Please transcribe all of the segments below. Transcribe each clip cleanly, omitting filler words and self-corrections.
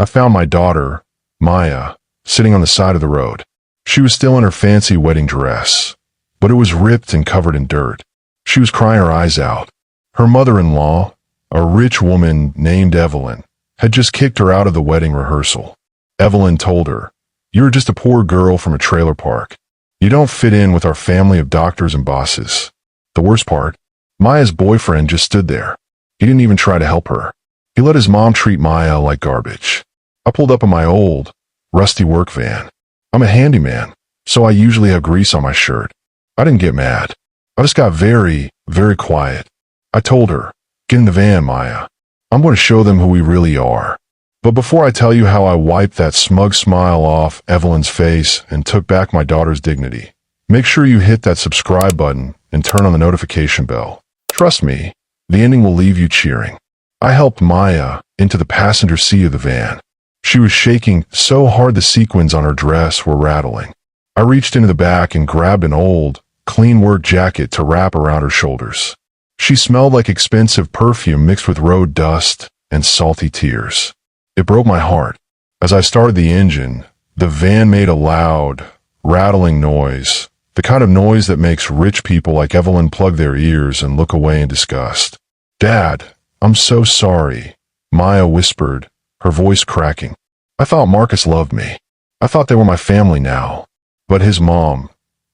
I found my daughter, Maya, sitting on the side of the road. She was still in her fancy wedding dress, but it was ripped and covered in dirt. She was crying her eyes out. Her mother-in-law, a rich woman named Evelyn, had just kicked her out of the wedding rehearsal. Evelyn told her, "You're just a poor girl from a trailer park. You don't fit in with our family of doctors and bosses." The worst part, Maya's boyfriend just stood there. He didn't even try to help her. He let his mom treat Maya like garbage. I pulled up in my old, rusty work van. I'm a handyman, so I usually have grease on my shirt. I didn't get mad. I just got very, very quiet. I told her, "Get in the van, Maya. I'm going to show them who we really are." But before I tell you how I wiped that smug smile off Evelyn's face and took back my daughter's dignity, make sure you hit that subscribe button and turn on the notification bell. Trust me, the ending will leave you cheering. I helped Maya into the passenger seat of the van. She was shaking so hard the sequins on her dress were rattling. I reached into the back and grabbed an old, clean work jacket to wrap around her shoulders. She smelled like expensive perfume mixed with road dust and salty tears. It broke my heart. As I started the engine, the van made a loud, rattling noise, the kind of noise that makes rich people like Evelyn plug their ears and look away in disgust. "Dad, I'm so sorry," Maya whispered, her voice cracking. "I thought Marcus loved me. I thought they were my family now. But his mom,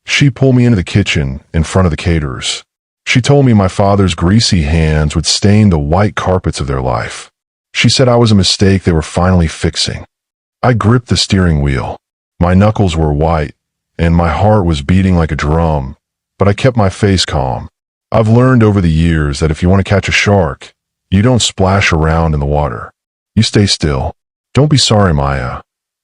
she pulled me into the kitchen in front of the caterers. She told me my father's greasy hands would stain the white carpets of their life. She said I was a mistake they were finally fixing." I gripped the steering wheel. My knuckles were white, and my heart was beating like a drum, but I kept my face calm. I've learned over the years that if you want to catch a shark, you don't splash around in the water. You stay still. "Don't be sorry, Maya,"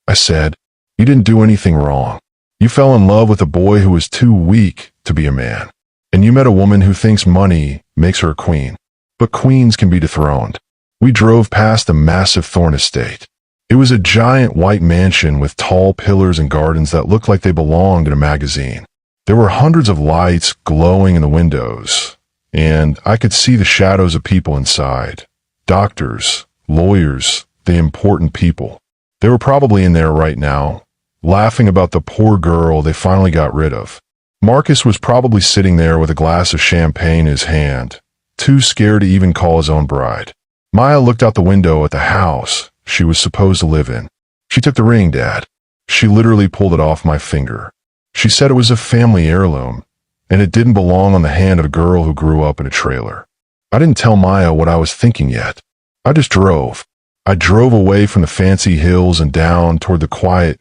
I said. "You didn't do anything wrong. You fell in love with a boy who was too weak to be a man. And you met a woman who thinks money makes her a queen. But queens can be dethroned." We drove past a massive thorn estate. It was a giant white mansion with tall pillars and gardens that looked like they belonged in a magazine. There were hundreds of lights glowing in the windows, and I could see the shadows of people inside. Doctors, lawyers, the important people. They were probably in there right now, laughing about the poor girl they finally got rid of. Marcus was probably sitting there with a glass of champagne in his hand, too scared to even call his own bride. Maya looked out the window at the house she was supposed to live in. "She took the ring, Dad." She literally pulled it off my finger. She said it was a family heirloom, and it didn't belong on the hand of a girl who grew up in a trailer. I didn't tell Maya what I was thinking yet. I just drove. I drove away from the fancy hills and down toward the quiet,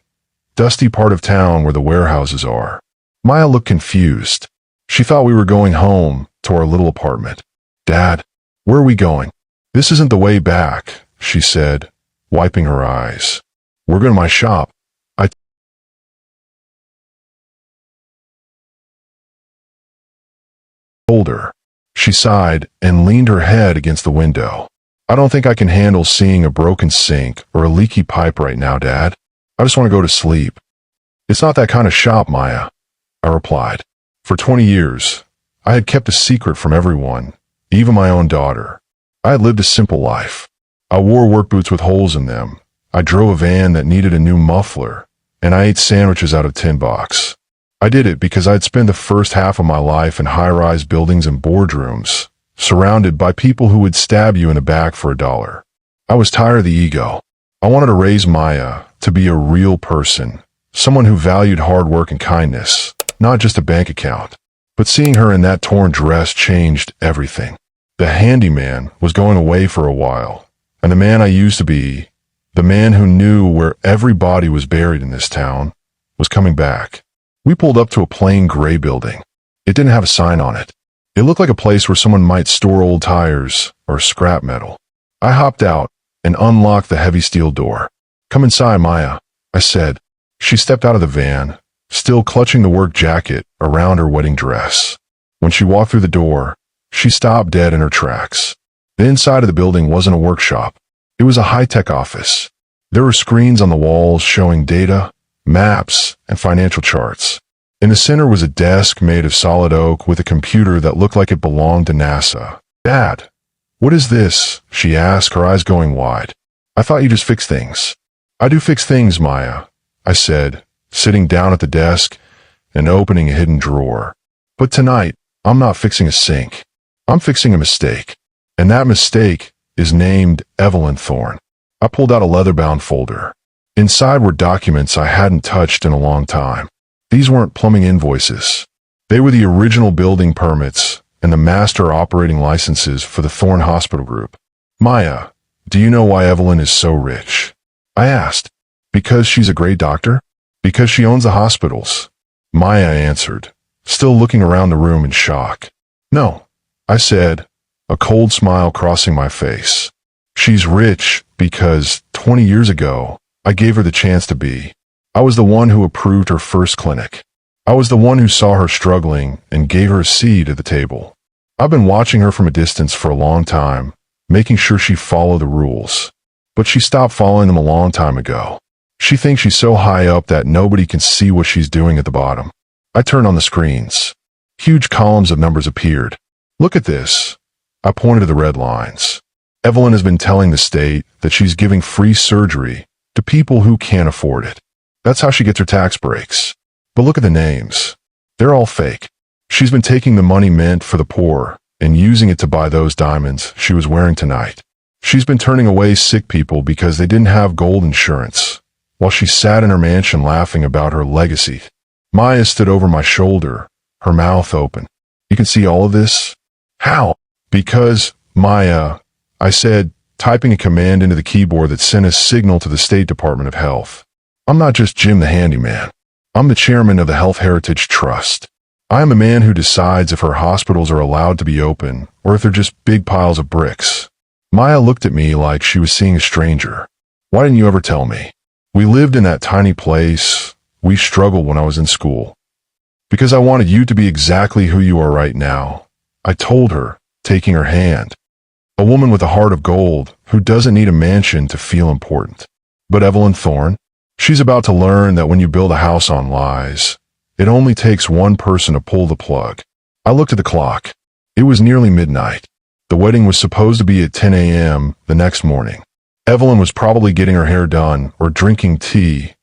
dusty part of town where the warehouses are. Maya looked confused. She thought we were going home to our little apartment. "Dad, where are we going?" "This isn't the way back," she said, wiping her eyes. "We're going to my shop." I told her. She sighed and leaned her head against the window. "I don't think I can handle seeing a broken sink or a leaky pipe right now, Dad. I just want to go to sleep." "It's not that kind of shop, Maya," I replied. For 20 years, I had kept a secret from everyone, even my own daughter. I had lived a simple life. I wore work boots with holes in them. I drove a van that needed a new muffler, and I ate sandwiches out of tin box. I did it because I'd spent the first half of my life in high-rise buildings and boardrooms, surrounded by people who would stab you in the back for $1. I was tired of the ego. I wanted to raise Maya to be a real person, someone who valued hard work and kindness, not just a bank account. But seeing her in that torn dress changed everything. The handyman was going away for a while, and the man I used to be, the man who knew where every body was buried in this town, was coming back. We pulled up to a plain gray building. It didn't have a sign on it. It looked like a place where someone might store old tires or scrap metal. I hopped out and unlocked the heavy steel door. "Come inside, Maya," I said. She stepped out of the van, still clutching the work jacket around her wedding dress. When she walked through the door, she stopped dead in her tracks. The inside of the building wasn't a workshop. It was a high-tech office. There were screens on the walls showing data, maps, and financial charts. In the center was a desk made of solid oak with a computer that looked like it belonged to NASA. "Dad, what is this?" she asked, her eyes going wide. I thought you just fix things. I do fix things, Maya, I said, sitting down at the desk and opening a hidden drawer. But tonight, I'm not fixing a sink. I'm fixing a mistake. And that mistake is named Evelyn Thorne. I pulled out a leather-bound folder. Inside were documents I hadn't touched in a long time. These weren't plumbing invoices. They were the original building permits and the master operating licenses for the Thorne Hospital Group. Maya, do you know why Evelyn is so rich? I asked. Because she's a great doctor? Because she owns the hospitals? Maya answered, still looking around the room in shock. No, I said, a cold smile crossing my face. She's rich because 20 years ago, I gave her the chance to be. I was the one who approved her first clinic. I was the one who saw her struggling and gave her a seat at the table. I've been watching her from a distance for a long time, making sure she followed the rules. But she stopped following them a long time ago. She thinks she's so high up that nobody can see what she's doing at the bottom. I turned on the screens. Huge columns of numbers appeared. Look at this. I pointed to the red lines. Evelyn has been telling the state that she's giving free surgery to people who can't afford it. That's how she gets her tax breaks. But look at the names. They're all fake. She's been taking the money meant for the poor and using it to buy those diamonds she was wearing tonight. She's been turning away sick people because they didn't have gold insurance, while she sat in her mansion laughing about her legacy. Maya stood over my shoulder, her mouth open. You can see all of this? How? Because, Maya, I said, typing a command into the keyboard that sent a signal to the State Department of Health. I'm not just Jim the Handyman. I'm the chairman of the Health Heritage Trust. I am the man who decides if her hospitals are allowed to be open or if they're just big piles of bricks. Maya looked at me like she was seeing a stranger. Why didn't you ever tell me? We lived in that tiny place. We struggled when I was in school. Because I wanted you to be exactly who you are right now, I told her, taking her hand. A woman with a heart of gold who doesn't need a mansion to feel important. But Evelyn Thorne, she's about to learn that when you build a house on lies, it only takes one person to pull the plug. I looked at the clock. It was nearly midnight. The wedding was supposed to be at 10 a.m. the next morning. Evelyn was probably getting her hair done or drinking tea,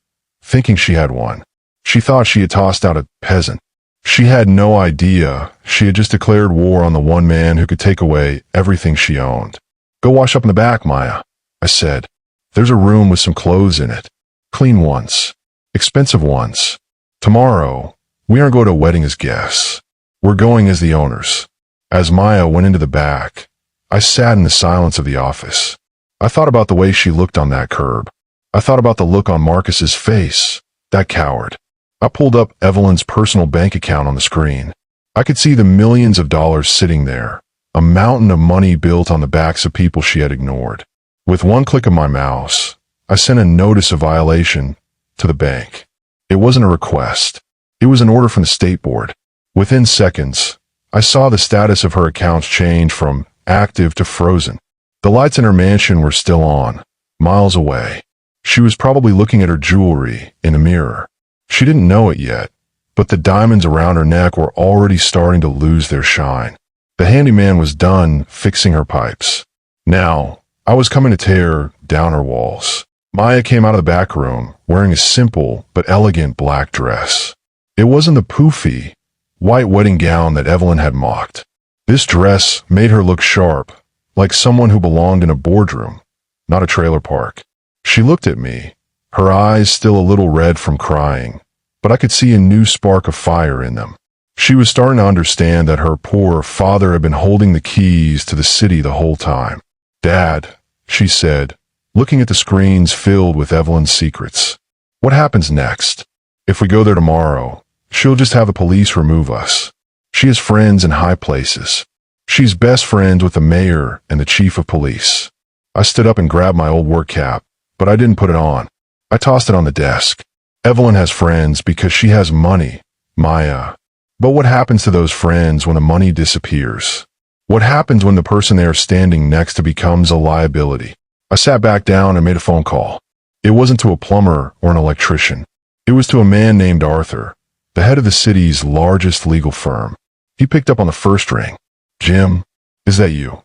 thinking she had one. She thought she had tossed out a peasant. She had no idea she had just declared war on the one man who could take away everything she owned. Go wash up in the back, Maya, I said. There's a room with some clothes in it. Clean ones. Expensive ones. Tomorrow, we aren't going to a wedding as guests. We're going as the owners. As Maya went into the back, I sat in the silence of the office. I thought about the way she looked on that curb. I thought about the look on Marcus's face, that coward. I pulled up Evelyn's personal bank account on the screen. I could see the millions of dollars sitting there, a mountain of money built on the backs of people she had ignored. With one click of my mouse, I sent a notice of violation to the bank. It wasn't a request. It was an order from the state board. Within seconds, I saw the status of her accounts change from active to frozen. The lights in her mansion were still on, miles away. She was probably looking at her jewelry in a mirror. She didn't know it yet, but the diamonds around her neck were already starting to lose their shine. The handyman was done fixing her pipes. Now, I was coming to tear down her walls. Maya came out of the back room wearing a simple but elegant black dress. It wasn't the poofy, white wedding gown that Evelyn had mocked. This dress made her look sharp, like someone who belonged in a boardroom, not a trailer park. She looked at me, her eyes still a little red from crying, but I could see a new spark of fire in them. She was starting to understand that her poor father had been holding the keys to the city the whole time. Dad, she said, looking at the screens filled with Evelyn's secrets. What happens next? If we go there tomorrow, she'll just have the police remove us. She has friends in high places. She's best friends with the mayor and the chief of police. I stood up and grabbed my old work cap, but I didn't put it on. I tossed it on the desk. Evelyn has friends because she has money, Maya. But what happens to those friends when the money disappears? What happens when the person they are standing next to becomes a liability? I sat back down and made a phone call. It wasn't to a plumber or an electrician. It was to a man named Arthur, the head of the city's largest legal firm. He picked up on the first ring. Jim, is that you?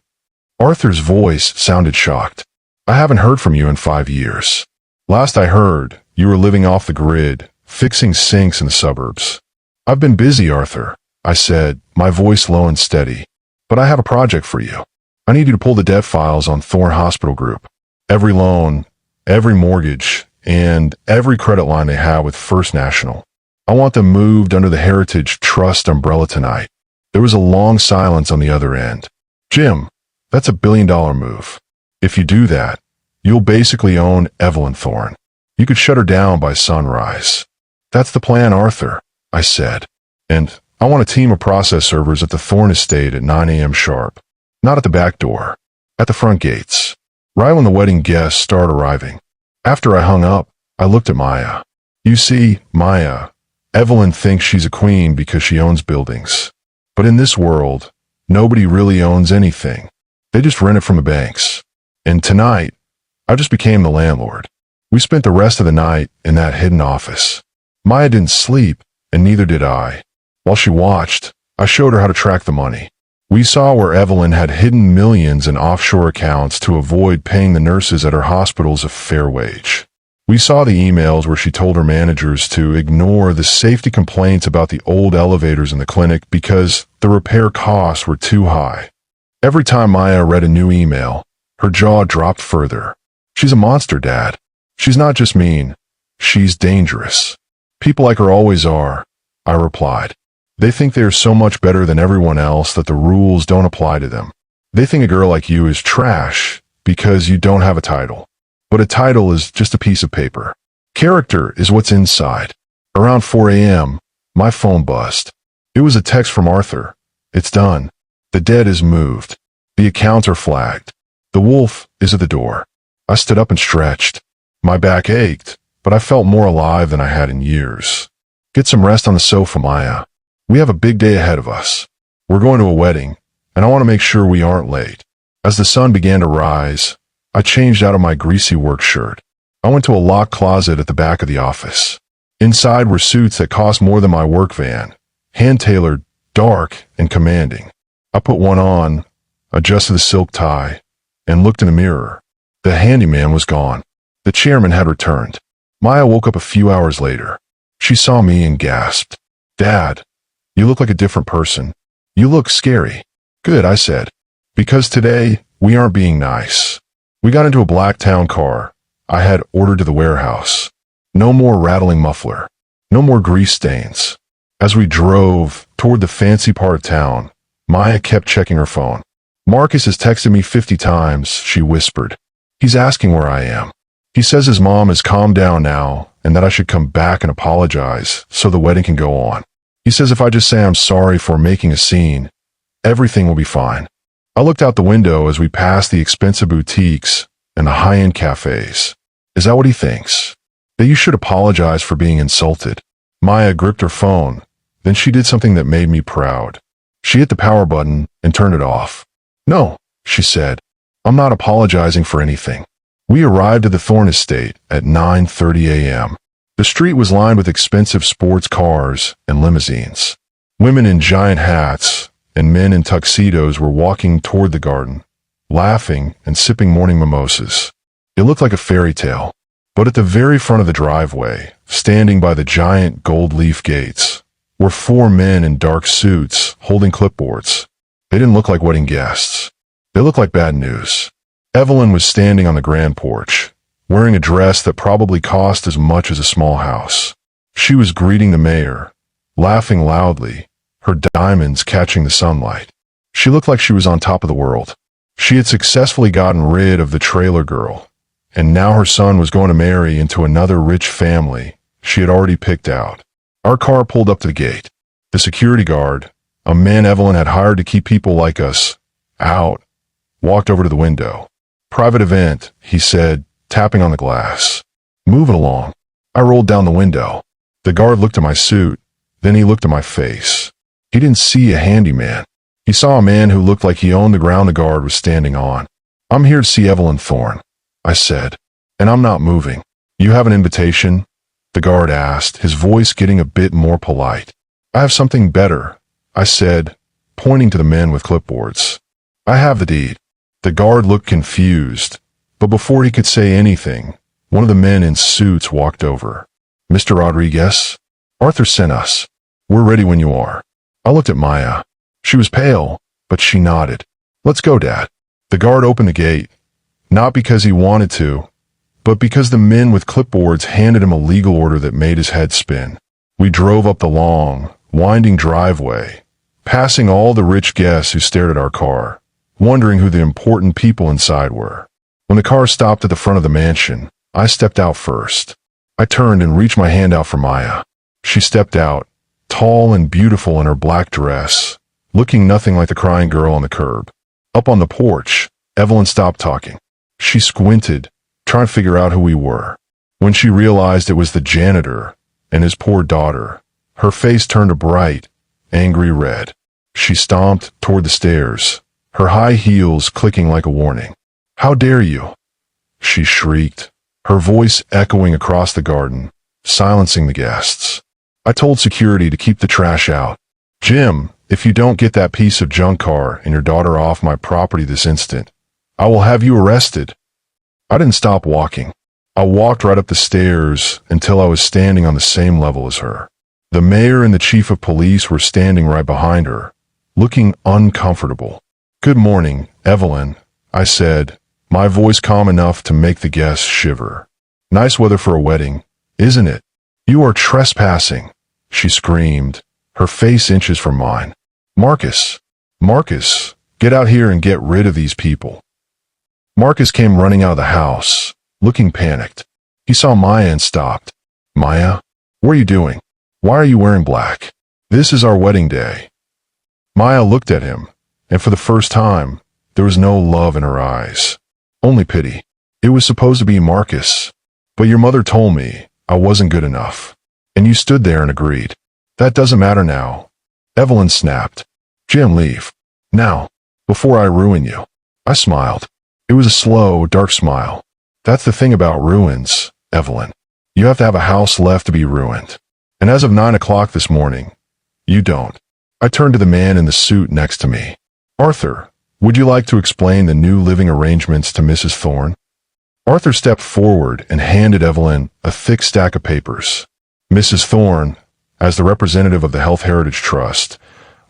Arthur's voice sounded shocked. I haven't heard from you in 5 years. Last I heard, you were living off the grid, fixing sinks in the suburbs. I've been busy, Arthur, I said, my voice low and steady. But I have a project for you. I need you to pull the debt files on Thorne Hospital Group. Every loan, every mortgage, and every credit line they have with First National. I want them moved under the Heritage Trust umbrella tonight. There was a long silence on the other end. Jim, that's $1 billion move. If you do that, you'll basically own Evelyn Thorne. You could shut her down by sunrise. That's the plan, Arthur, I said. And I want a team of process servers at the Thorne estate at 9 a.m. sharp. Not at the back door, at the front gates, right when the wedding guests start arriving. After I hung up, I looked at Maya. You see, Maya, Evelyn thinks she's a queen because she owns buildings. But in this world, nobody really owns anything. They just rent it from the banks. And tonight, I just became the landlord. We spent the rest of the night in that hidden office. Maya didn't sleep, and neither did I. While she watched, I showed her how to track the money. We saw where Evelyn had hidden millions in offshore accounts to avoid paying the nurses at her hospitals a fair wage. We saw the emails where she told her managers to ignore the safety complaints about the old elevators in the clinic because the repair costs were too high. Every time Maya read a new email, her jaw dropped further. She's a monster, Dad. She's not just mean. She's dangerous. People like her always are, I replied. They think they are so much better than everyone else that the rules don't apply to them. They think a girl like you is trash because you don't have a title. But a title is just a piece of paper. Character is what's inside. Around 4 a.m., my phone buzzed. It was a text from Arthur. It's done. The debt is moved. The accounts are flagged. The wolf is at the door. I stood up and stretched. My back ached, but I felt more alive than I had in years. Get some rest on the sofa, Maya. We have a big day ahead of us. We're going to a wedding, and I want to make sure we aren't late. As the sun began to rise, I changed out of my greasy work shirt. I went to a locked closet at the back of the office. Inside were suits that cost more than my work van, hand-tailored, dark, and commanding. I put one on, adjusted the silk tie, and looked in the mirror. The handyman was gone. The chairman had returned. Maya woke up a few hours later. She saw me and gasped. Dad, you look like a different person. You look scary. Good, I said. Because today, we aren't being nice. We got into a black town car I had ordered to the warehouse. No more rattling muffler. No more grease stains. As we drove toward the fancy part of town, Maya kept checking her phone. Marcus has texted me 50 times, she whispered. He's asking where I am. He says his mom has calmed down now and that I should come back and apologize so the wedding can go on. He says if I just say I'm sorry for making a scene, everything will be fine. I looked out the window as we passed the expensive boutiques and the high-end cafes. Is that what he thinks? That you should apologize for being insulted? Maya gripped her phone. Then she did something that made me proud. She hit the power button and turned it off. No, she said. I'm not apologizing for anything. We arrived at the Thorne estate at 9:30 a.m. The street was lined with expensive sports cars and limousines. Women in giant hats and men in tuxedos were walking toward the garden, laughing and sipping morning mimosas. It looked like a fairy tale. But at the very front of the driveway, standing by the giant gold leaf gates, were 4 men in dark suits holding clipboards. They didn't look like wedding guests. They looked like bad news. Evelyn was standing on the grand porch, wearing a dress that probably cost as much as a small house. She was greeting the mayor, laughing loudly, her diamonds catching the sunlight. She looked like she was on top of the world. She had successfully gotten rid of the trailer girl, and now her son was going to marry into another rich family she had already picked out. Our car pulled up to the gate. The security guard, a man Evelyn had hired to keep people like us out, walked over to the window. Private event, he said, tapping on the glass. Move it along. I rolled down the window. The guard looked at my suit, then he looked at my face. He didn't see a handyman. He saw a man who looked like he owned the ground the guard was standing on. I'm here to see Evelyn Thorne, I said, and I'm not moving. You have an invitation? The guard asked, his voice getting a bit more polite. I have something better, I said, pointing to the men with clipboards. I have the deed. The guard looked confused, But before he could say anything, one of the men in suits walked over. "Mr. Rodriguez? Arthur sent us. We're ready when you are." I looked at Maya. She was pale, but she nodded. "Let's go, Dad." The guard opened the gate, not because he wanted to, but because the men with clipboards handed him a legal order that made his head spin. We drove up the long, winding driveway, passing all the rich guests who stared at our car, wondering who the important people inside were. When the car stopped at the front of the mansion, I stepped out first. I turned and reached my hand out for Maya. She stepped out, tall and beautiful in her black dress, looking nothing like the crying girl on the curb. Up on the porch, Evelyn stopped talking. She squinted, trying to figure out who we were. When she realized it was the janitor and his poor daughter, her face turned a bright, angry red. She stomped toward the stairs, her high heels clicking like a warning. "How dare you?" she shrieked, her voice echoing across the garden, silencing the guests. I told security to keep the trash out. "Jim, if you don't get that piece of junk car and your daughter off my property this instant, I will have you arrested." I didn't stop walking. I walked right up the stairs until I was standing on the same level as her. The mayor and the chief of police were standing right behind her, looking uncomfortable. "Good morning, Evelyn," I said, my voice calm enough to make the guests shiver. "Nice weather for a wedding, isn't it?" "You are trespassing," she screamed, her face inches from mine. Marcus, get out here and get rid of these people." Marcus came running out of the house, looking panicked. He saw Maya and stopped. "Maya, what are you doing? Why are you wearing black? This is our wedding day." Maya looked at him, and for the first time, there was no love in her eyes, only pity. "It was supposed to be Marcus, but your mother told me I wasn't good enough, and you stood there and agreed. That doesn't matter now." Evelyn snapped. "Jim, leave. Now, before I ruin you." I smiled. It was a slow, dark smile. "That's the thing about ruins, Evelyn. You have to have a house left to be ruined. And as of 9 o'clock this morning, you don't." I turned to the man in the suit next to me. "Arthur, would you like to explain the new living arrangements to Mrs. Thorne?" Arthur stepped forward and handed Evelyn a thick stack of papers. "Mrs. Thorne, as the representative of the Health Heritage Trust,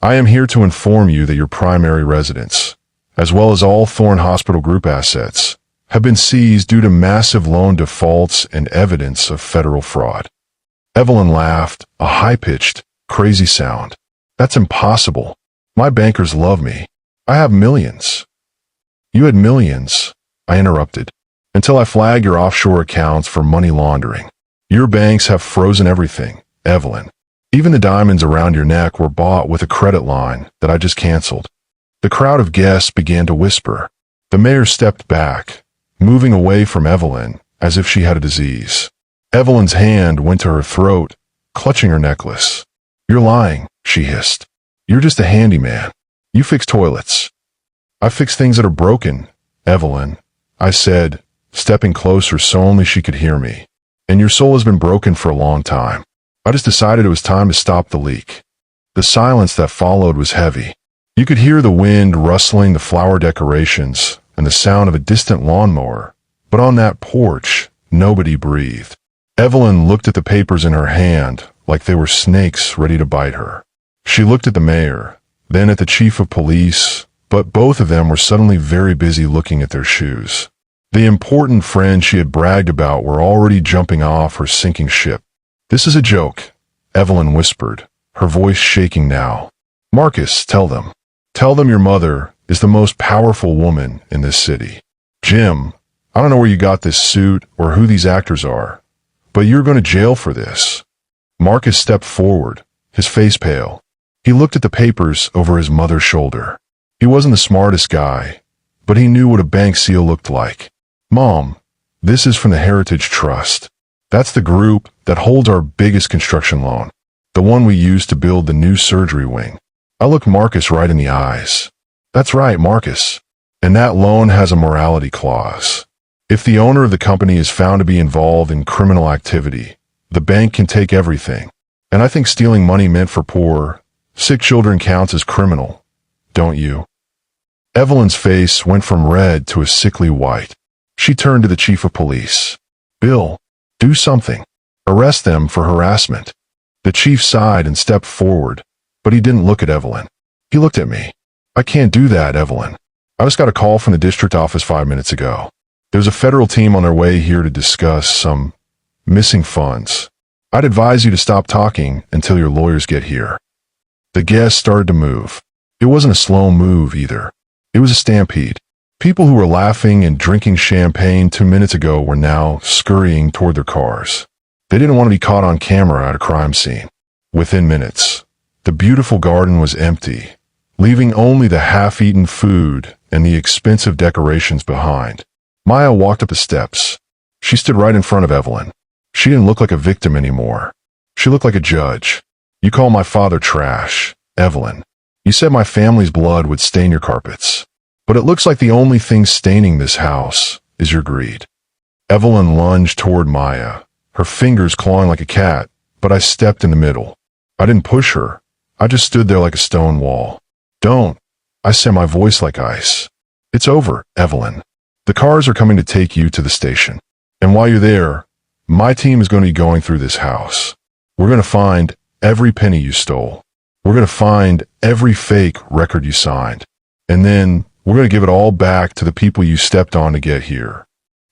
I am here to inform you that your primary residence, as well as all Thorne Hospital Group assets, have been seized due to massive loan defaults and evidence of federal fraud." Evelyn laughed, a high-pitched, crazy sound. "That's impossible. My bankers love me. I have millions." "You had millions," I interrupted, "until I flagged your offshore accounts for money laundering. Your banks have frozen everything, Evelyn. Even the diamonds around your neck were bought with a credit line that I just canceled." The crowd of guests began to whisper. The mayor stepped back, moving away from Evelyn as if she had a disease. Evelyn's hand went to her throat, clutching her necklace. "You're lying," she hissed. "You're just a handyman. You fix toilets." "I fix things that are broken, Evelyn," I said, stepping closer so only she could hear me. "And your soul has been broken for a long time. I just decided it was time to stop the leak." The silence that followed was heavy. You could hear the wind rustling the flower decorations and the sound of a distant lawnmower, but on that porch, nobody breathed. Evelyn looked at the papers in her hand like they were snakes ready to bite her. She looked at the mayor, then at the chief of police, but both of them were suddenly very busy looking at their shoes. The important friends she had bragged about were already jumping off her sinking ship. "This is a joke," Evelyn whispered, her voice shaking now. "Marcus, tell them. Tell them your mother is the most powerful woman in this city. Jim, I don't know where you got this suit or who these actors are, but you're going to jail for this." Marcus stepped forward, his face pale. He looked at the papers over his mother's shoulder. He wasn't the smartest guy, but he knew what a bank seal looked like. "Mom, this is from the Heritage Trust. That's the group that holds our biggest construction loan, the one we used to build the new surgery wing." I looked Marcus right in the eyes. "That's right, Marcus. And that loan has a morality clause. If the owner of the company is found to be involved in criminal activity, the bank can take everything. And I think stealing money meant for poor, sick children counts as criminal, don't you?" Evelyn's face went from red to a sickly white. She turned to the chief of police. Bill, do something. Arrest them for harassment. The chief sighed and stepped forward, but he didn't look at Evelyn. He looked at me. I can't do that, Evelyn. I just got a call from the district office 5 minutes ago. There's a federal team on their way here to discuss some missing funds. I'd advise you to stop talking until your lawyers get here. The guests started to move. It wasn't a slow move either. It was a stampede. People who were laughing and drinking champagne 2 minutes ago were now scurrying toward their cars. They didn't want to be caught on camera at a crime scene. Within minutes, the beautiful garden was empty, leaving only the half-eaten food and the expensive decorations behind. Maya walked up the steps. She stood right in front of Evelyn. She didn't look like a victim anymore. She looked like a judge. You call my father trash, Evelyn. You said my family's blood would stain your carpets. But it looks like the only thing staining this house is your greed. Evelyn lunged toward Maya, her fingers clawing like a cat, but I stepped in the middle. I didn't push her. I just stood there like a stone wall. Don't. I said, my voice like ice. It's over, Evelyn. The cars are coming to take you to the station. And while you're there, my team is going to be going through this house. We're going to find every penny you stole. We're going to find every fake record you signed. And then we're going to give it all back to the people you stepped on to get here.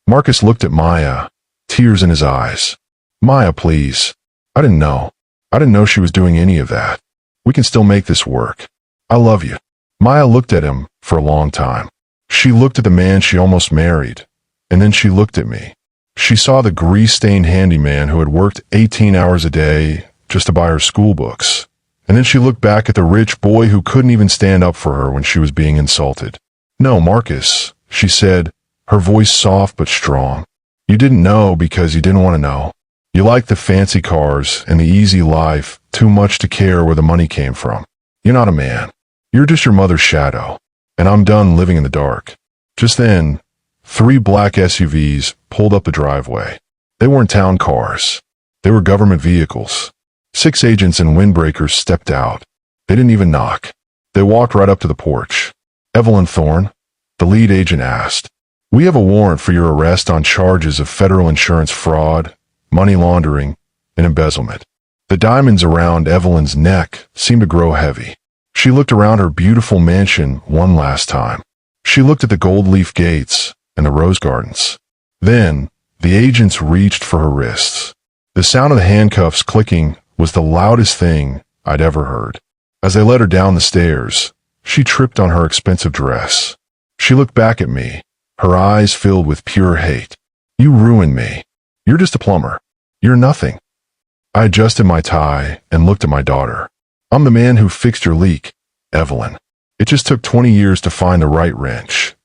Marcus looked at Maya, tears in his eyes. Maya, please. I didn't know. I didn't know she was doing any of that. We can still make this work. I love you. Maya looked at him for a long time. She looked at the man she almost married, and then she looked at me. She saw the grease-stained handyman who had worked 18 hours a day just to buy her school books. And then she looked back at the rich boy who couldn't even stand up for her when she was being insulted. No, Marcus, she said, her voice soft but strong. You didn't know because you didn't want to know. You liked the fancy cars and the easy life too much to care where the money came from. You're not a man. You're just your mother's shadow. And I'm done living in the dark. Just then, 3 black SUVs pulled up the driveway. They weren't town cars. They were government vehicles. 6 agents and windbreakers stepped out. They didn't even knock. They walked right up to the porch. Evelyn Thorne, the lead agent asked, "We have a warrant for your arrest on charges of federal insurance fraud, money laundering, and embezzlement." The diamonds around Evelyn's neck seemed to grow heavy. She looked around her beautiful mansion one last time. She looked at the gold leaf gates and the rose gardens. Then, the agents reached for her wrists. The sound of the handcuffs clicking was the loudest thing I'd ever heard. As they led her down the stairs, she tripped on her expensive dress. She looked back at me, her eyes filled with pure hate. "You ruined me. You're just a plumber. You're nothing." I adjusted my tie and looked at my daughter. "I'm the man who fixed your leak, Evelyn. It just took 20 years to find the right wrench."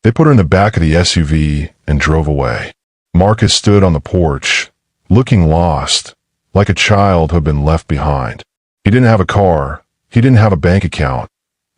They put her in the back of the SUV and drove away. Marcus stood on the porch, looking lost, like a child who had been left behind. He didn't have a car, he didn't have a bank account,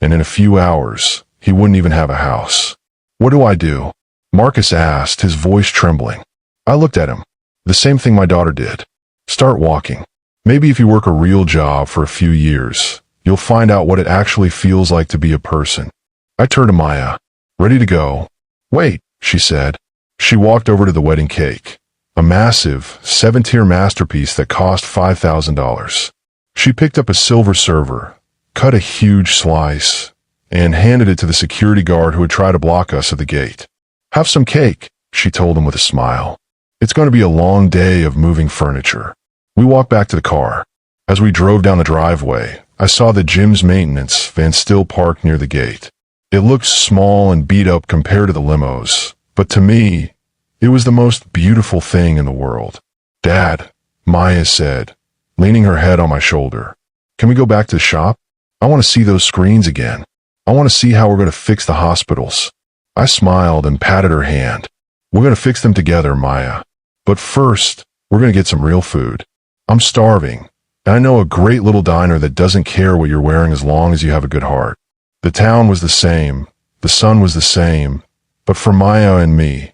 and in a few hours, he wouldn't even have a house. "What do I do?" Marcus asked, his voice trembling. I looked at him. The same thing my daughter did. "Start walking. Maybe if you work a real job for a few years, you'll find out what it actually feels like to be a person." I turned to Maya. "Ready to go?" "Wait," she said. She walked over to the wedding cake, a massive 7-tier masterpiece that cost $5,000. She picked up a silver server, cut a huge slice, and handed it to the security guard who had tried to block us at the gate. "Have some cake," she told him with a smile. "It's going to be a long day of moving furniture." We walked back to the car. As we drove down the driveway, I saw the gym's maintenance van still parked near the gate. It looked small and beat up compared to the limos, but to me, it was the most beautiful thing in the world. "Dad," Maya said, leaning her head on my shoulder, "can we go back to the shop? I want to see those screens again. I want to see how we're going to fix the hospitals." I smiled and patted her hand. "We're going to fix them together, Maya. But first, we're going to get some real food. I'm starving, and I know a great little diner that doesn't care what you're wearing as long as you have a good heart." The town was the same, the sun was the same, but for Maya and me,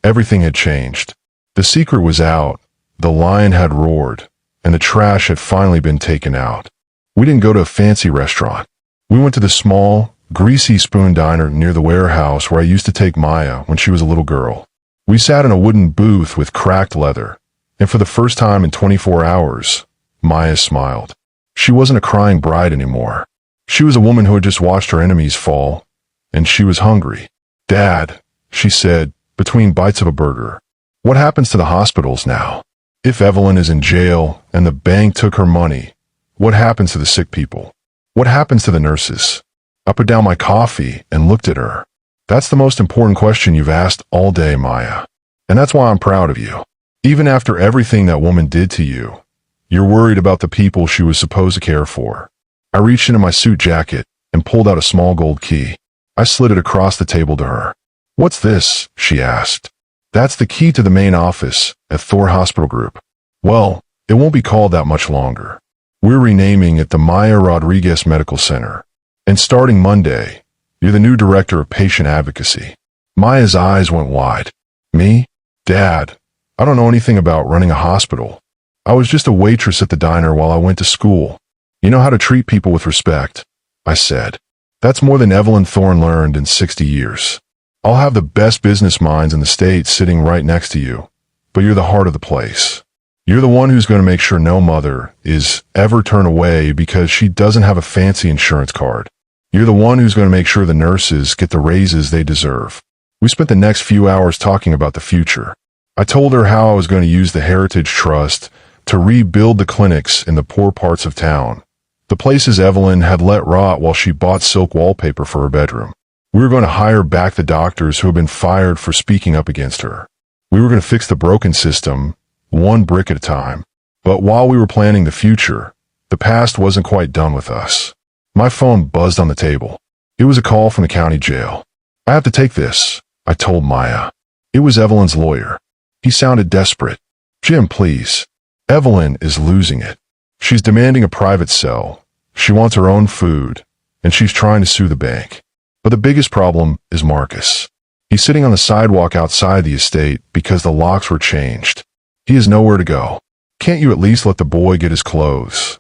everything had changed. The secret was out, the lion had roared, and the trash had finally been taken out. We didn't go to a fancy restaurant. We went to the small, greasy spoon diner near the warehouse where I used to take Maya when she was a little girl. We sat in a wooden booth with cracked leather, and for the first time in 24 hours, Maya smiled. She wasn't a crying bride anymore. She was a woman who had just watched her enemies fall, and she was hungry. "Dad," she said, between bites of a burger, "what happens to the hospitals now? If Evelyn is in jail and the bank took her money, what happens to the sick people? What happens to the nurses?" I put down my coffee and looked at her. "That's the most important question you've asked all day, Maya. And that's why I'm proud of you. Even after everything that woman did to you, you're worried about the people she was supposed to care for." I reached into my suit jacket and pulled out a small gold key. I slid it across the table to her. "What's this?" she asked. "That's the key to the main office at Thor Hospital Group. Well, it won't be called that much longer. We're renaming it the Maya Rodriguez Medical Center. And starting Monday, you're the new director of patient advocacy." Maya's eyes went wide. "Me? Dad, I don't know anything about running a hospital. I was just a waitress at the diner while I went to school. You know how to treat people with respect," I said. "That's more than Evelyn Thorne learned in 60 years. I'll have the best business minds in the state sitting right next to you, but you're the heart of the place. You're the one who's going to make sure no mother is ever turned away because she doesn't have a fancy insurance card. You're the one who's going to make sure the nurses get the raises they deserve." We spent the next few hours talking about the future. I told her how I was going to use the Heritage Trust to rebuild the clinics in the poor parts of town, the places Evelyn had let rot while she bought silk wallpaper for her bedroom. We were going to hire back the doctors who had been fired for speaking up against her. We were going to fix the broken system, one brick at a time. But while we were planning the future, the past wasn't quite done with us. My phone buzzed on the table. It was a call from the county jail. "I have to take this," I told Maya. It was Evelyn's lawyer. He sounded desperate. "Jim, please. Evelyn is losing it. She's demanding a private cell. She wants her own food, and she's trying to sue the bank. But the biggest problem is Marcus. He's sitting on the sidewalk outside the estate because the locks were changed. He has nowhere to go. Can't you at least let the boy get his clothes?"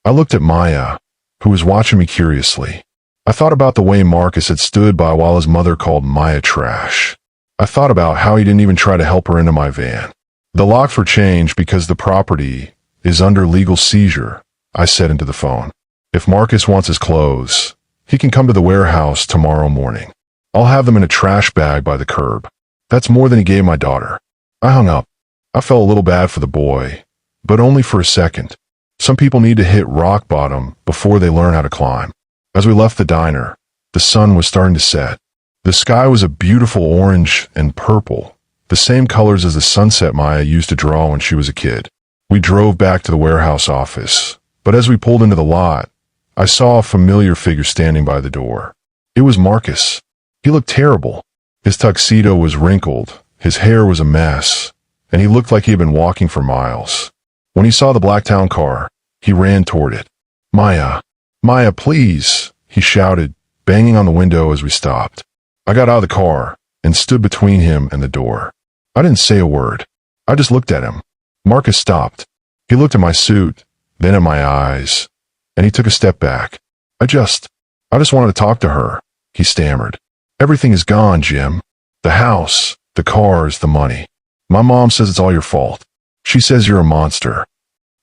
I looked at Maya, who was watching me curiously. I thought about the way Marcus had stood by while his mother called Maya trash. I thought about how he didn't even try to help her into my van. "The locks were changed because the property is under legal seizure," I said into the phone. "If Marcus wants his clothes, he can come to the warehouse tomorrow morning. I'll have them in a trash bag by the curb. That's more than he gave my daughter." I hung up. I felt a little bad for the boy, but only for a second. Some people need to hit rock bottom before they learn how to climb. As we left the diner, the sun was starting to set. The sky was a beautiful orange and purple, the same colors as the sunset Maya used to draw when she was a kid. We drove back to the warehouse office, but as we pulled into the lot, I saw a familiar figure standing by the door. It was Marcus. He looked terrible. His tuxedo was wrinkled, his hair was a mess, and he looked like he had been walking for miles. When he saw the black town car, he ran toward it. "Maya, Maya, please," he shouted, banging on the window as we stopped. I got out of the car and stood between him and the door. I didn't say a word. I just looked at him. Marcus stopped. He looked at my suit, then at my eyes, and he took a step back. I just wanted to talk to her," he stammered. "Everything is gone, Jim. The house, the cars, the money. My mom says it's all your fault. She says you're a monster."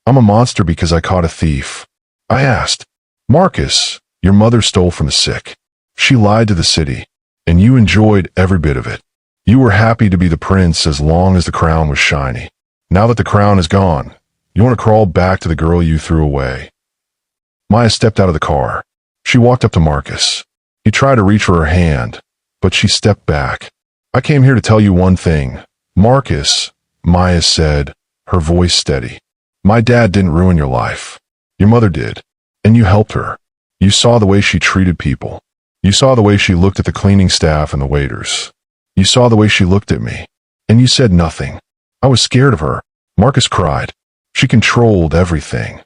"I'm a monster because I caught a thief." I asked. "Marcus, your mother stole from the sick. She lied to the city, and you enjoyed every bit of it. You were happy to be the prince as long as the crown was shiny. Now that the crown is gone, you want to crawl back to the girl you threw away." Maya stepped out of the car. She walked up to Marcus. He tried to reach for her hand, but she stepped back. "I came here to tell you one thing, Marcus," Maya said, her voice steady. "My dad didn't ruin your life. Your mother did, and you helped her. You saw the way she treated people. You saw the way she looked at the cleaning staff and the waiters. You saw the way she looked at me, and you said nothing. I was scared of her." Marcus cried. "She controlled everything."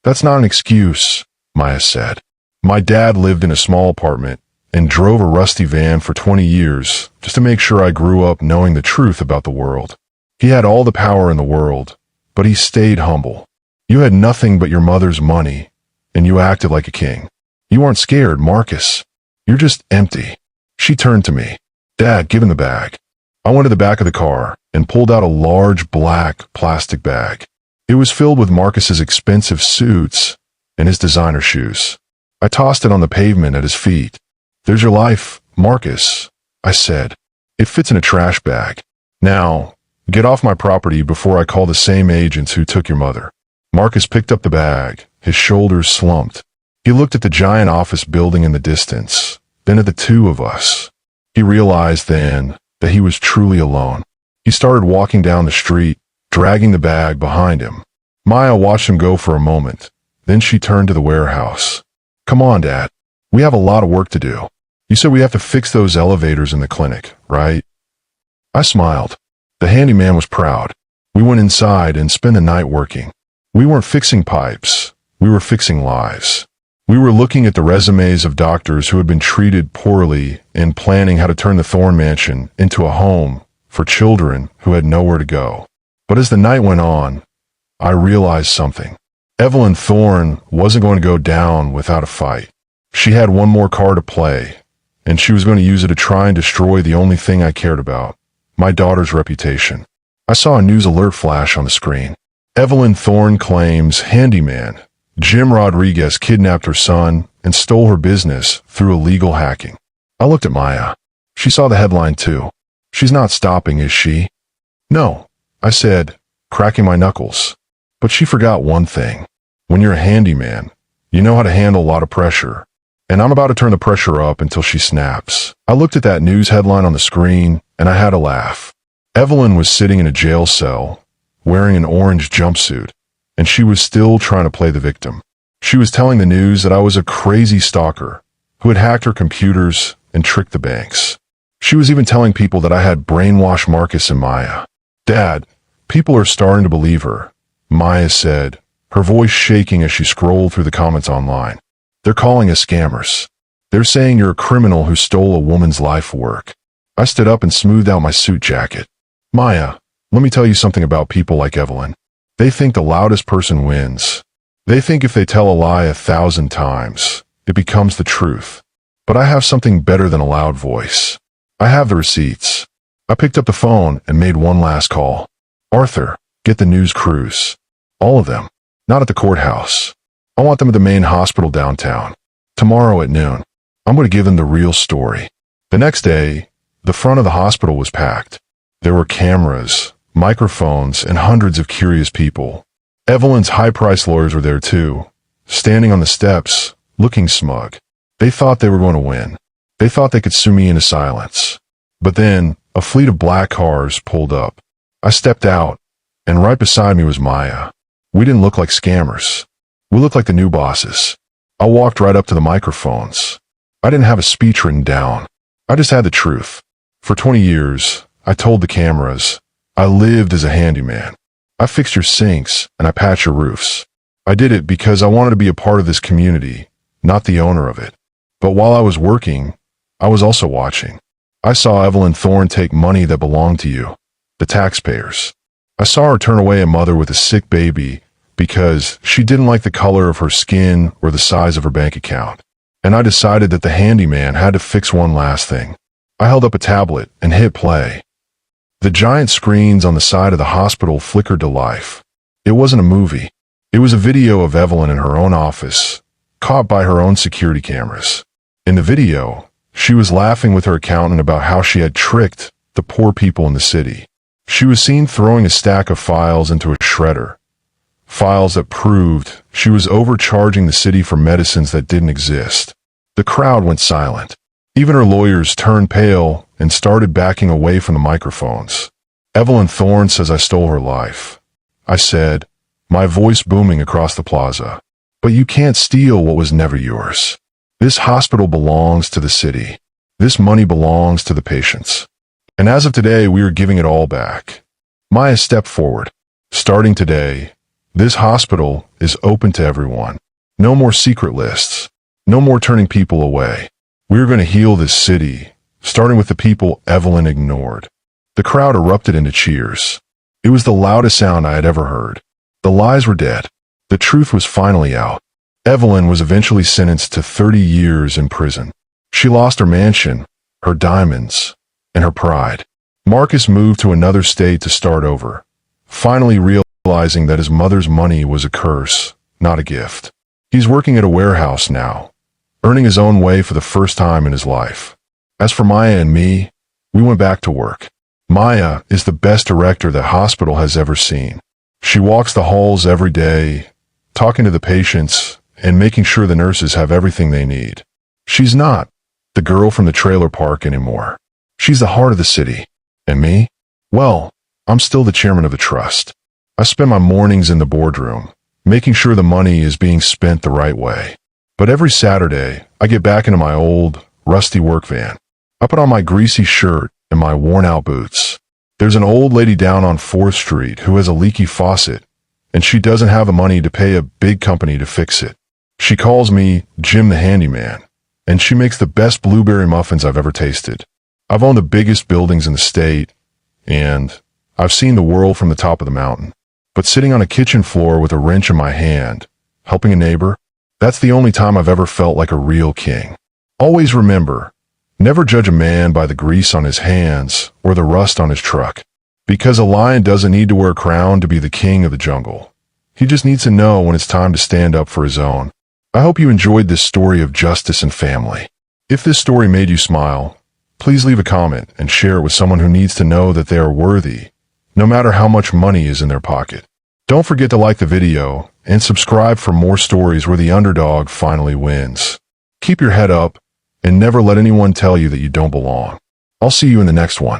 "That's not an excuse," Maya said. "My dad lived in a small apartment and drove a rusty van for 20 years just to make sure I grew up knowing the truth about the world. He had all the power in the world, but he stayed humble. You had nothing but your mother's money, and you acted like a king. You aren't scared, Marcus. You're just empty." She turned to me. "Dad, give him the bag." I went to the back of the car and pulled out a large black plastic bag. It was filled with Marcus's expensive suits and his designer shoes. I tossed it on the pavement at his feet. "There's your life, Marcus," I said. "It fits in a trash bag. Now, get off my property before I call the same agents who took your mother." Marcus picked up the bag, his shoulders slumped. He looked at the giant office building in the distance, then at the two of us. He realized then that he was truly alone. He started walking down the street, dragging the bag behind him. Maya watched him go for a moment. Then she turned to the warehouse. "Come on, Dad. We have a lot of work to do. You said we have to fix those elevators in the clinic, right?" I smiled. The handyman was proud. We went inside and spent the night working. We weren't fixing pipes. We were fixing lives. We were looking at the resumes of doctors who had been treated poorly and planning how to turn the Thorne Mansion into a home for children who had nowhere to go. But as the night went on, I realized something. Evelyn Thorne wasn't going to go down without a fight. She had one more card to play, and she was going to use it to try and destroy the only thing I cared about, my daughter's reputation. I saw a news alert flash on the screen. Evelyn Thorne claims Handyman Jim Rodriguez kidnapped her son and stole her business through illegal hacking. I looked at Maya. She saw the headline too. "She's not stopping, is she?" "No," I said, cracking my knuckles. But she forgot one thing. When you're a handyman, you know how to handle a lot of pressure. And I'm about to turn the pressure up until she snaps. I looked at that news headline on the screen, and I had to laugh. Evelyn was sitting in a jail cell, wearing an orange jumpsuit, and she was still trying to play the victim. She was telling the news that I was a crazy stalker who had hacked her computers and tricked the banks. She was even telling people that I had brainwashed Marcus and Maya. "Dad, people are starting to believe her," Maya said, her voice shaking as she scrolled through the comments online. "They're calling us scammers. They're saying you're a criminal who stole a woman's life work." I stood up and smoothed out my suit jacket. "Maya, let me tell you something about people like Evelyn. They think the loudest person wins. They think if they tell a lie 1,000 times, it becomes the truth. But I have something better than a loud voice. I have the receipts." I picked up the phone and made one last call. "Arthur, get the news crews. All of them. Not at the courthouse. I want them at the main hospital downtown. Tomorrow at noon. I'm going to give them the real story." The next day, the front of the hospital was packed. There were cameras, microphones, and hundreds of curious people. Evelyn's high-priced lawyers were there too, standing on the steps, looking smug. They thought they were going to win. They thought they could sue me into silence. But then, a fleet of black cars pulled up. I stepped out, and right beside me was Maya. We didn't look like scammers. We looked like the new bosses. I walked right up to the microphones. I didn't have a speech written down. I just had the truth. For 20 years, I told the cameras, I lived as a handyman. I fixed your sinks and I patched your roofs. I did it because I wanted to be a part of this community, not the owner of it. But while I was working, I was also watching. I saw Evelyn Thorne take money that belonged to you, the taxpayers. I saw her turn away a mother with a sick baby because she didn't like the color of her skin or the size of her bank account. And I decided that the handyman had to fix one last thing. I held up a tablet and hit play. The giant screens on the side of the hospital flickered to life. It wasn't a movie. It was a video of Evelyn in her own office, caught by her own security cameras. In the video, she was laughing with her accountant about how she had tricked the poor people in the city. She was seen throwing a stack of files into a shredder. Files that proved she was overcharging the city for medicines that didn't exist. The crowd went silent. Even her lawyers turned pale and started backing away from the microphones. Evelyn Thorne says I stole her life, I said, my voice booming across the plaza. But you can't steal what was never yours. This hospital belongs to the city. This money belongs to the patients. And as of today, we are giving it all back. Maya stepped forward. Starting today, this hospital is open to everyone. No more secret lists. No more turning people away. We're going to heal this city, starting with the people Evelyn ignored. The crowd erupted into cheers. It was the loudest sound I had ever heard. The lies were dead. The truth was finally out. Evelyn was eventually sentenced to 30 years in prison. She lost her mansion, her diamonds, and her pride. Marcus moved to another state to start over, finally realizing that his mother's money was a curse, not a gift. He's working at a warehouse now, earning his own way for the first time in his life. As for Maya and me, we went back to work. Maya is the best director the hospital has ever seen. She walks the halls every day, talking to the patients and making sure the nurses have everything they need. She's not the girl from the trailer park anymore. She's the heart of the city. And me? Well, I'm still the chairman of the trust. I spend my mornings in the boardroom, making sure the money is being spent the right way. But every Saturday, I get back into my old, rusty work van. I put on my greasy shirt and my worn-out boots. There's an old lady down on 4th Street who has a leaky faucet, and she doesn't have the money to pay a big company to fix it. She calls me Jim the Handyman, and she makes the best blueberry muffins I've ever tasted. I've owned the biggest buildings in the state, and I've seen the world from the top of the mountain. But sitting on a kitchen floor with a wrench in my hand, helping a neighbor, that's the only time I've ever felt like a real king. Always remember, never judge a man by the grease on his hands or the rust on his truck, because a lion doesn't need to wear a crown to be the king of the jungle. He just needs to know when it's time to stand up for his own. I hope you enjoyed this story of justice and family. If this story made you smile, please leave a comment and share it with someone who needs to know that they are worthy, no matter how much money is in their pocket. Don't forget to like the video and subscribe for more stories where the underdog finally wins. Keep your head up and never let anyone tell you that you don't belong. I'll see you in the next one.